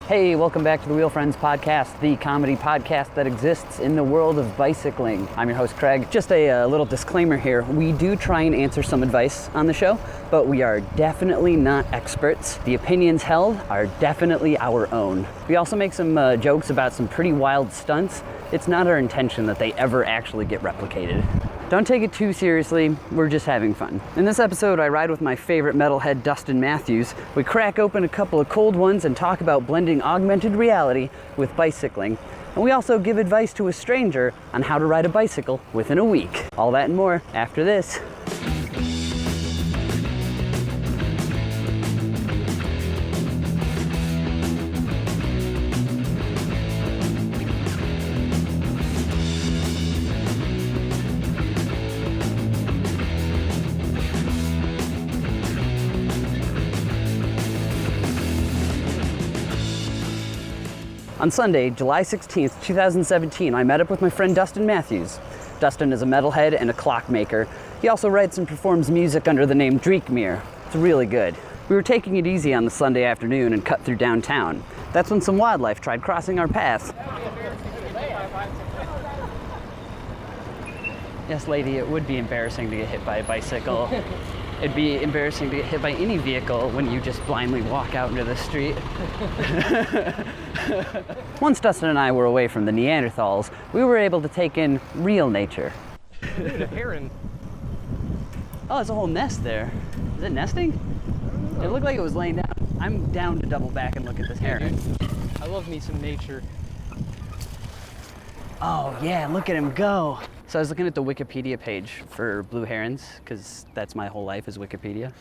Hey, welcome back to the Wheel Friends podcast, the comedy podcast that exists in the world of bicycling. I'm your host, Craig. Just a little disclaimer here. We do try and answer some advice on the show, but we are definitely not experts. The opinions held are definitely our own. We also make some jokes about some pretty wild stunts. It's not our intention that they ever actually get replicated. Don't take it too seriously, we're just having fun. In this episode, I ride with my favorite metalhead, Dustin Matthews. We crack open a couple of cold ones and talk about blending augmented reality with bicycling. And we also give advice to a stranger on how to ride a bicycle within a week. All that and more after this. On Sunday, July 16th, 2017, I met up with my friend Dustin Matthews. Dustin is a metalhead and a clockmaker. He also writes and performs music under the name Dreichmere. It's really good. We were taking it easy on the Sunday afternoon and cut through downtown. That's when some wildlife tried crossing our path. Yes, lady, it would be embarrassing to get hit by a bicycle. It'd be embarrassing to get hit by any vehicle when you just blindly walk out into the street. Once Dustin and I were away from the Neanderthals, we were able to take in real nature. Dude, a heron. Oh, there's a whole nest there. Is it nesting? It looked like it was laying down. I'm down to double back and look at this heron. Dude, I love me some nature. Oh yeah, look at him go. So I was looking at the Wikipedia page for blue herons, because that's my whole life is Wikipedia.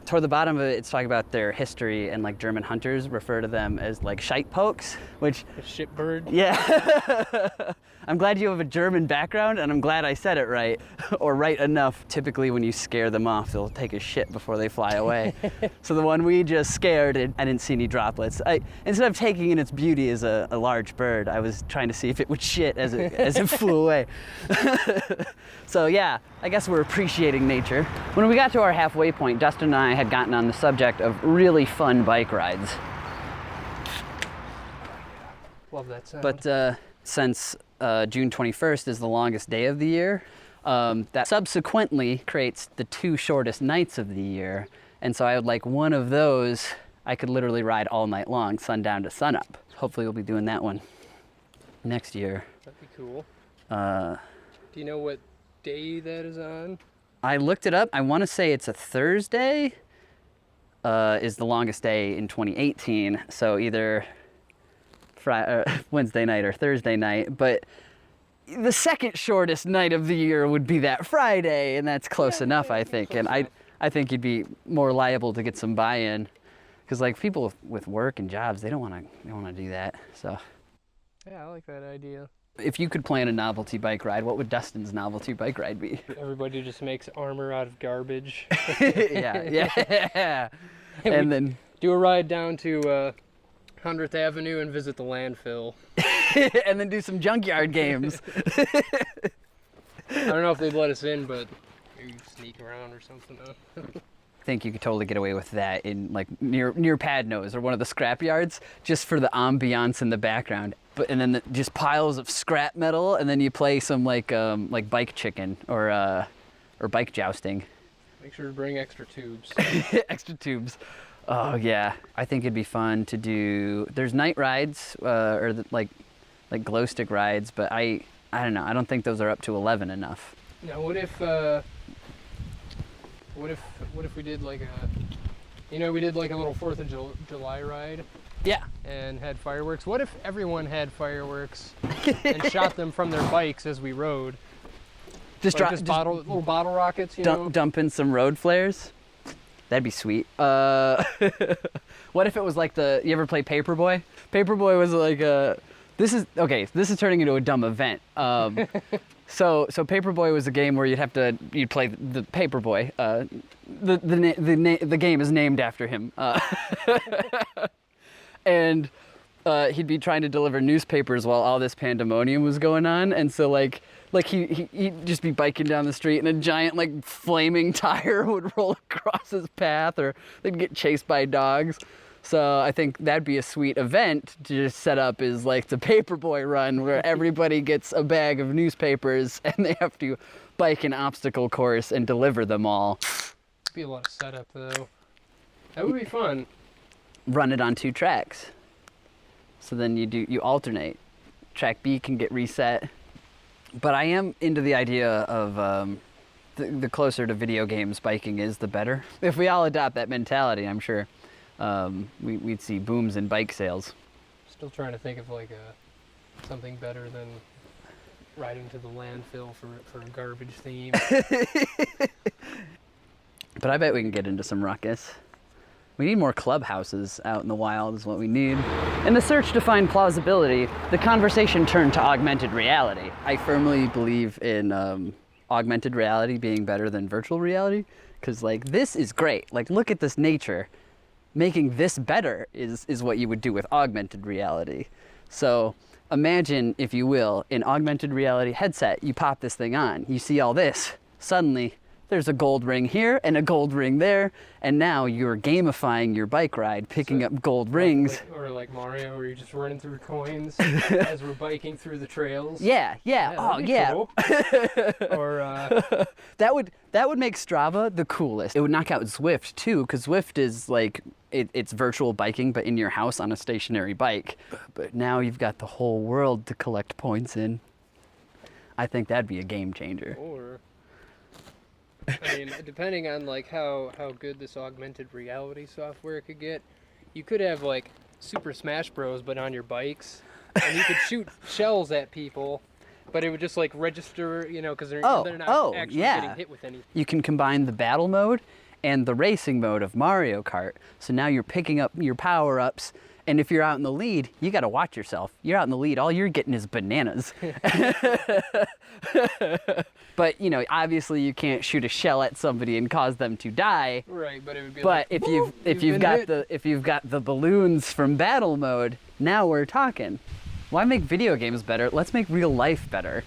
Toward the bottom of it, it's talking about their history, and like German hunters refer to them as like Scheitpokes, which... A shitbird? Yeah. I'm glad you have a German background, and I'm glad I said it right, or right enough. Typically when you scare them off, they'll take a shit before they fly away. So the one we just scared, I didn't see any droplets. Instead of taking in its beauty as a large bird, I was trying to see if it would shit as it flew away. So yeah, I guess we're appreciating nature. When we got to our halfway point, Dustin and I had gotten on the subject of really fun bike rides. Love that sound. But since June 21st is the longest day of the year, that subsequently creates the two shortest nights of the year. And so I would like one of those, I could literally ride all night long, sundown to sunup. Hopefully we'll be doing that one next year. That'd be cool. Do you know what day that is on? I looked it up. I want to say it's a Thursday, is the longest day in 2018. So either Wednesday night or Thursday night. But the second shortest night of the year would be that Friday, and that's close enough, I think. And I think you'd be more liable to get some buy-in, because like people with work and jobs, they don't want to do that. So yeah, I like that idea. If you could plan a novelty bike ride, what would Dustin's novelty bike ride be? Everybody just makes armor out of garbage. Yeah. And then do a ride down to 100th Avenue and visit the landfill. And then do some junkyard games. I don't know if they'd let us in, but maybe sneak around or something. I think you could totally get away with that in like near Pad Nose or one of the scrap yards, just for the ambiance in the background. And then just piles of scrap metal, and then you play some like bike chicken or bike jousting. Make sure to bring extra tubes. Extra tubes. Oh yeah, I think it'd be fun to do. There's night rides like glow stick rides, but I don't know. I don't think those are up to 11 enough. Now what if we did like we did like a little 4th of July ride? Yeah. And had fireworks. What if everyone had fireworks and shot them from their bikes as we rode? Just little bottle rockets, dump in some road flares. That'd be sweet. What if it was like you ever play Paperboy? Paperboy was like this is turning into a dumb event. So Paperboy was a game where you'd play the Paperboy. The game is named after him. And he'd be trying to deliver newspapers while all this pandemonium was going on, and so he'd just be biking down the street and a giant flaming tire would roll across his path, or they'd get chased by dogs. So I think that'd be a sweet event to just set up is like the Paperboy Run, where everybody gets a bag of newspapers and they have to bike an obstacle course and deliver them all. Be a lot of setup though. That would be fun. Run it on 2 tracks. So then you alternate. Track B can get reset. But I am into the idea of the closer to video games biking is, the better. If we all adopt that mentality, I'm sure we'd see booms in bike sales. Still trying to think of like something better than riding to the landfill for a garbage theme. But I bet we can get into some ruckus. We need more clubhouses out in the wild is what we need. In the search to find plausibility, the conversation turned to augmented reality. I firmly believe in augmented reality being better than virtual reality, because like this is great. Like look at this nature. Making this better is what you would do with augmented reality. So imagine, if you will, an augmented reality headset. You pop this thing on, you see all this. Suddenly, there's a gold ring here and a gold ring there, and now you're gamifying your bike ride, picking up gold rings. Or like Mario, where you're just running through coins as we're biking through the trails. Yeah. Oh, yeah. Cool. Or that would make Strava the coolest. It would knock out Zwift too, because Zwift is like it's virtual biking, but in your house on a stationary bike. But now you've got the whole world to collect points in. I think that'd be a game changer. Or I mean, depending on like how good this augmented reality software could get, you could have like Super Smash Bros. But on your bikes, and you could shoot shells at people, but it would just like register, because they're not actually getting hit with anything. You can combine the battle mode and the racing mode of Mario Kart. So now you're picking up your power-ups, and if you're out in the lead, you got to watch yourself. You're out in the lead, all you're getting is bananas. But, obviously you can't shoot a shell at somebody and cause them to die. Right, but it would be but if you've got the balloons from battle mode, now we're talking. Why make video games better? Let's make real life better.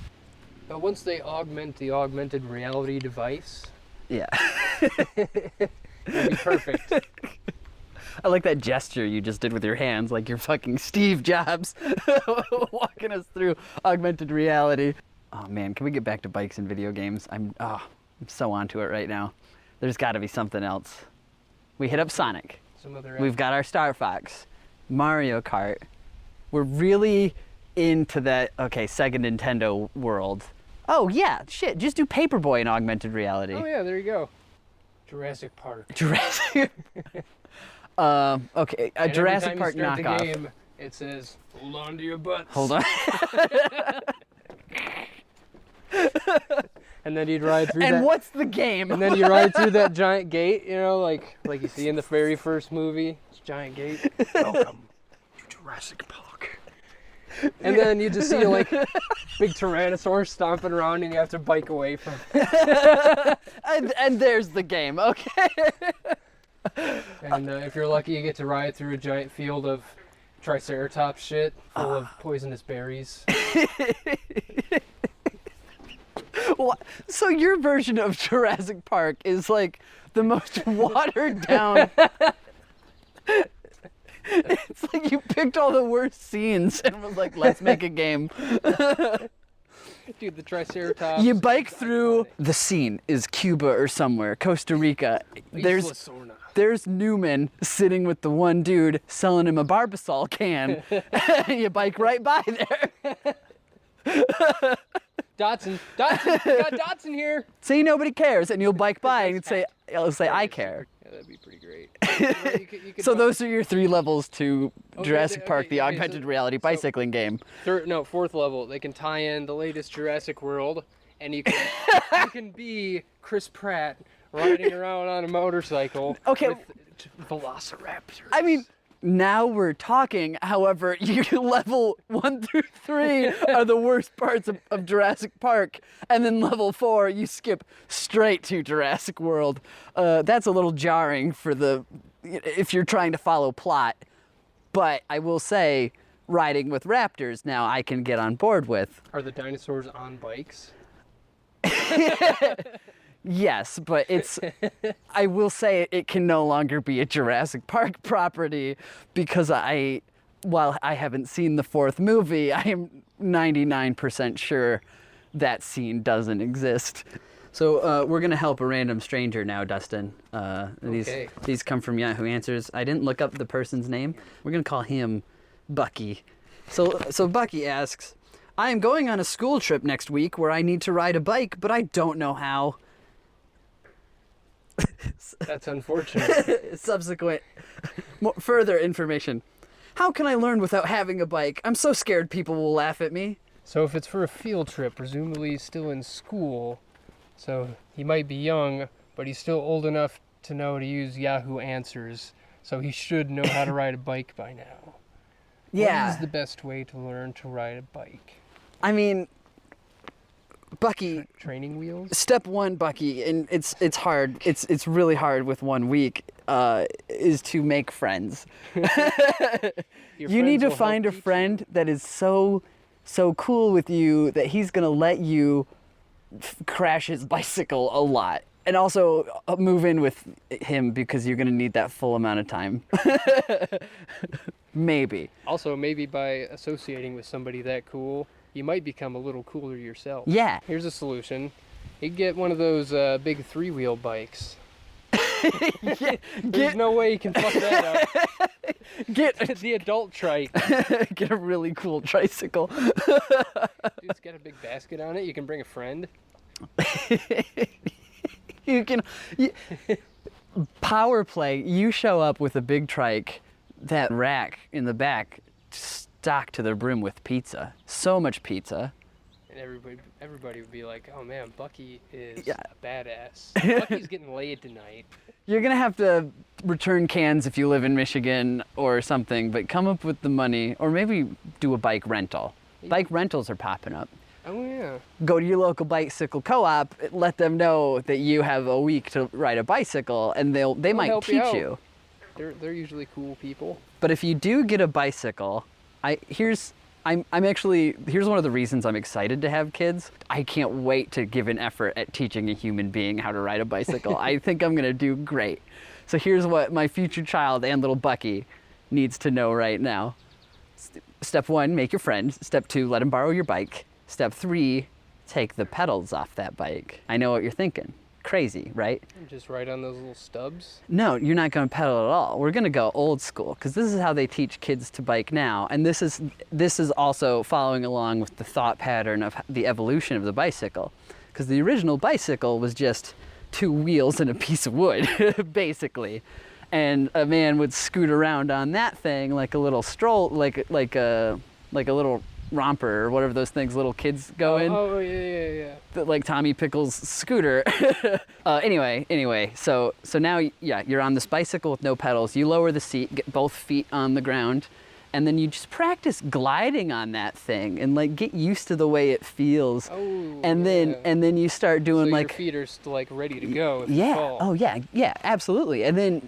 But once they augment the augmented reality device, yeah. it'd be perfect. I like that gesture you just did with your hands, like you're fucking Steve Jobs walking us through augmented reality. Oh man, can we get back to bikes and video games? I'm so onto it right now. There's got to be something else. We hit up Sonic. We've got our Star Fox, Mario Kart. We're really into that, Sega Nintendo world. Oh yeah, shit, just do Paperboy in augmented reality. Oh yeah, there you go. Jurassic Park. Jurassic okay, a Jurassic Park knockoff. Every time you start the game, it says, hold on to your butts. Hold on. And then you'd ride through that. And what's the game? And then you ride through that giant gate, like you see in the very first movie. It's a giant gate. Welcome to Jurassic Park. And then you just see like big Tyrannosaurus stomping around, and you have to bike away from it. and there's the game, okay. And if you're lucky, you get to ride through a giant field of Triceratops shit full of poisonous berries. So your version of Jurassic Park is like the most watered down. It's like you picked all the worst scenes and was like, let's make a game. Dude, the Triceratops. You bike through, the scene is Cuba or somewhere, Costa Rica. There's Newman sitting with the one dude selling him a Barbasol can. You bike right by there. Dotson, we got Dotson here. See, nobody cares, and you'll bike by and it'll say, I care. Yeah, that'd be pretty great. So those are your 3 levels to Jurassic Park, the augmented reality bicycling game. Fourth level, they can tie in the latest Jurassic World, and you can be Chris Pratt riding around on a motorcycle with velociraptors. I mean, now we're talking. However, your level 1 through 3 are the worst parts of Jurassic Park, and then level 4 you skip straight to Jurassic World. That's a little jarring if you're trying to follow plot. But I will say, riding with raptors now I can get on board with. Are the dinosaurs on bikes? Yes, but I will say it can no longer be a Jurassic Park property because while I haven't seen the fourth movie, I am 99% sure that scene doesn't exist. So we're going to help a random stranger now, Dustin. Okay. These come from Yahoo Answers. I didn't look up the person's name. We're going to call him Bucky. So Bucky asks, I am going on a school trip next week where I need to ride a bike, but I don't know how. That's unfortunate. Subsequent further information. How can I learn without having a bike? I'm so scared people will laugh at me. So if it's for a field trip, presumably he's still in school. So he might be young, but he's still old enough to know to use Yahoo Answers. So he should know how to ride a bike by now. Yeah. What is the best way to learn to ride a bike? I mean, Bucky, Training wheels? step one, Bucky, and it's hard. It's really hard with 1 week. Is to make friends. You need to find a friend that is so cool with you that he's gonna let you crash his bicycle a lot, and also move in with him because you're gonna need that full amount of time. Maybe. Also, maybe by associating with somebody that cool, you might become a little cooler yourself. Yeah. Here's a solution. You get one of those big 3-wheel bikes. There's no way you can fuck that up. Get the adult trike. Get a really cool tricycle. Dude, it's got a big basket on it. You can bring a friend. Power play. You show up with a big trike, that rack in the back stocked to the brim with pizza. So much pizza. And everybody would be like, "Oh man, Bucky is Yeah. a badass. Bucky's getting laid tonight." You're gonna have to return cans if you live in Michigan or something, but come up with the money, or maybe do a bike rental. Bike rentals are popping up. Oh yeah. Go to your local bicycle co-op, let them know that you have a week to ride a bicycle, and they might help teach you you. out. They're usually cool people. But if you do get a bicycle, here's one of the reasons I'm excited to have kids. I can't wait to give an effort at teaching a human being how to ride a bicycle. I think I'm gonna do great. So here's what my future child and little Bucky needs to know right now. Step 1, make your friend. Step 2, let him borrow your bike. Step 3, take the pedals off that bike. I know what you're thinking. Crazy, right? Just ride on those little stubs. No, you're not going to pedal at all. We're going to go old school because this is how they teach kids to bike now. And this is also following along with the thought pattern of the evolution of the bicycle. Because the original bicycle was just 2 wheels and a piece of wood, basically. And a man would scoot around on that thing like a little stroll, like a little romper or whatever those things little kids go in. Oh yeah. Like Tommy Pickles' scooter. Anyway, so now, yeah, you're on this bicycle with no pedals. You lower the seat, get both feet on the ground, and then you just practice gliding on that thing and like get used to the way it feels. Oh. And then you start doing so like your feet are like ready to go. If you fall. Oh yeah, absolutely. And then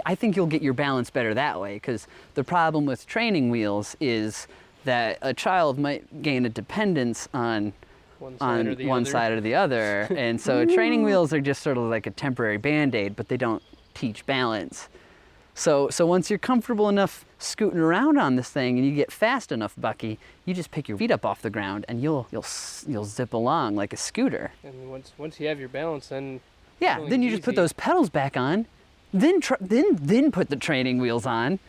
I think you'll get your balance better that way, because the problem with training wheels is that a child might gain a dependence on one side or the other. And so training wheels are just sort of like a temporary Band-Aid, but they don't teach balance. So once you're comfortable enough scooting around on this thing and you get fast enough, Bucky, you just pick your feet up off the ground and you'll zip along like a scooter. And once you have your balance, then then you just put those pedals back on, then put the training wheels on,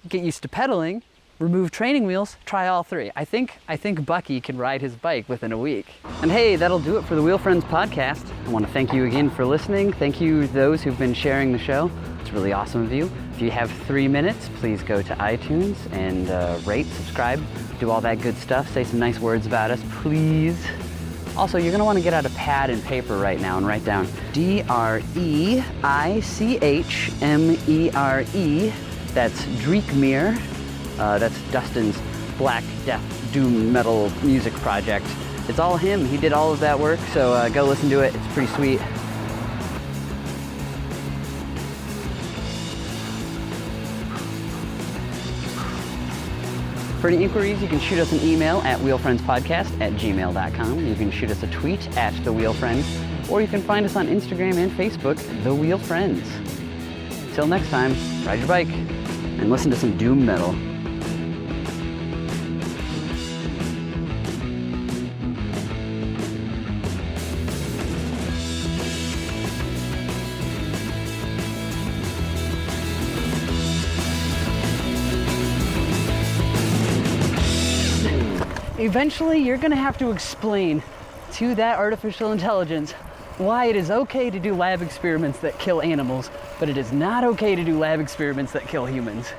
get used to pedaling. Remove training wheels, try all 3. I think Bucky can ride his bike within a week. And hey, that'll do it for the Wheel Friends podcast. I want to thank you again for listening. Thank you to those who've been sharing the show. It's really awesome of you. If you have 3 minutes, please go to iTunes and rate, subscribe, do all that good stuff. Say some nice words about us, please. Also, you're going to want to get out a pad and paper right now and write down Dreichmere. That's Dreichmere. That's Dustin's Black Death Doom Metal music project. It's all him. He did all of that work, so go listen to it. It's pretty sweet. For any inquiries, you can shoot us an email at wheelfriendspodcast@gmail.com. You can shoot us a tweet at @thewheelfriends. or you can find us on Instagram and Facebook, The Wheel Friends. Till next time, ride your bike and listen to some doom metal. Eventually, you're gonna have to explain to that artificial intelligence why it is okay to do lab experiments that kill animals, but it is not okay to do lab experiments that kill humans.